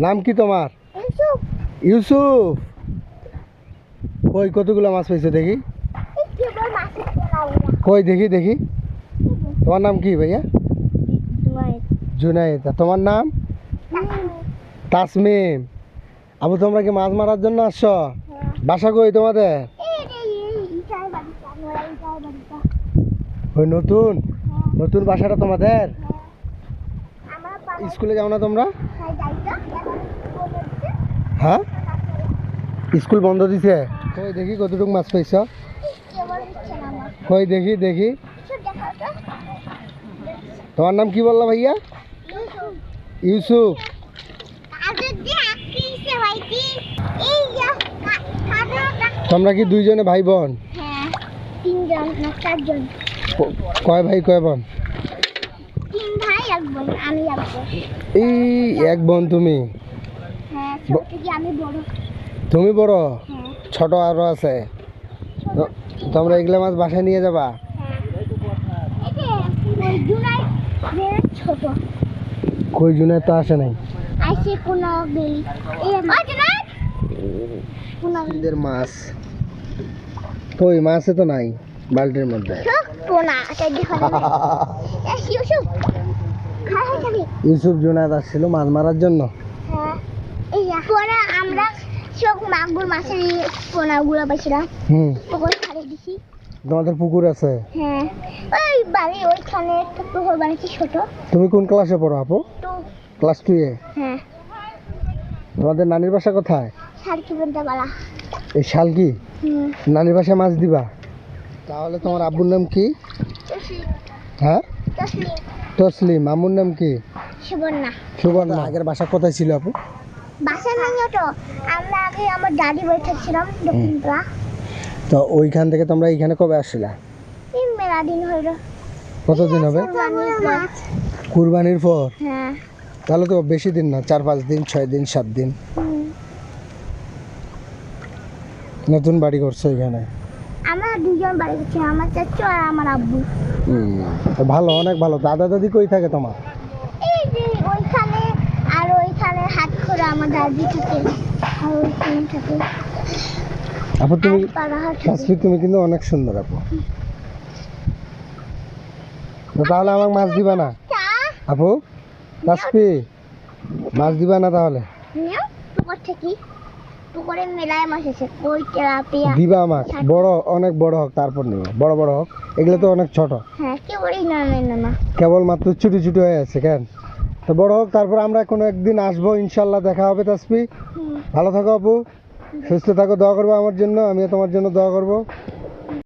নাম কি তোমার? ইউসুফ। কই কতগুলো মাছ পাইছো দেখি? কই দেখি দেখি। তোমার নাম কি ভাইয়া? জুনায়েদ। তোমার নাম? তাসমিম। আবু তোমরা কি মাছ মারার জন্য আসছো? বাসা কই তোমাদের? ওই নতুন নতুন বাসাটা তোমাদের? স্কুলে যাও না তোমরা? হ্যাঁ, স্কুল বন্ধ দিছে। কই দেখি কতটুকু মাছ পাইছ? কই দেখি দেখি। তোমার নাম কি বললা ভাইয়া? ইউসুফ। তোমরা কি দুইজনে ভাই বোন? কয় ভাই কয় বোন? এই এক বোন তুমি? তুমি বড়? ছোট আরো আছে? তোমরা এগুলা মাছ বাসায় নিয়ে যাবা? কই জুনাই তো আসে নাই। মাছ কই? মাছে তো নাই বালতির মধ্যে। ইউসুফ জুনায়েদ আসছিল মাছ মারার জন্য। আমরা সব মাগুর মাছের পোনাগুলো পাইছিলাম। তোমাদের পুকুর আছে? হ্যাঁ, ওই বাড়ি ওইখানে একটা পুকুর বানিয়েছি ছোট। তুমি কোন ক্লাসে পড়ো আপু? ক্লাস 2 এ? হ্যাঁ। তোমাদের নানির বাসা কোথায়? শালকি বন্দাবালা। এই শালকি? নানির বাসায় মাছ দিবা? তাহলে তোমার আব্বুর নাম কি? হ্যাঁ, তসলিম। আম্মুর নাম কি? সুবর্ণা। সুবর্ণা। আগের বাসা কোথায় ছিল আপু? বাসা নাই তো, আমরা আগে আমার দাদি বাড়ি থাকছিলাম দক্ষিণপাড়া। তো ওইখান থেকে তোমরা এইখানে কবে আসছিলা? এই মেলা দিন হইল। কতদিন হবে? কুরবানির পর? হ্যাঁ। তাহলে তো বেশি দিন না, 4-5 দিন, 6 দিন, 7 দিন। নতুন বাড়ি করছো এখানে? আমরা দুজন বাড়ি করছি, আমার চাচু আর আমার আব্বু। ভালো, অনেক ভালো। দাদা দাদি কই থাকে তোমার? এই যে ওইখানে, আর ওইখানে হাত করে আমার দাদি থাকে, আর ওইখানে থাকে। আপু তুমি তাসফির, তুমি কিন্তু অনেক সুন্দর আপু। তাহলে আমাকে মাছ দিবা না আপু? তাসফি মাছ দিবা না তাহলে? পুকুর থেকে, পুকুরে মেলায় মাছ আছে, কই তেলাপিয়া দিবা আমাকে। বড়, অনেক বড় হোক তারপর নিবে। বড় বড় হোক, এগুলো তো অনেক ছোট। হ্যাঁ, কেবলই না না, কেবল মাত্র ছোট ছোট হয়ে আছে। কেন? তো বড় হোক, তারপর আমরা কোনো একদিন আসবো ইনশাল্লাহ, দেখা হবে। তাসফি ভালো থাকো আপু, সুস্থ থাকো, দোয়া করবো আমার জন্য, আমিও তোমার জন্য দোয়া করবো।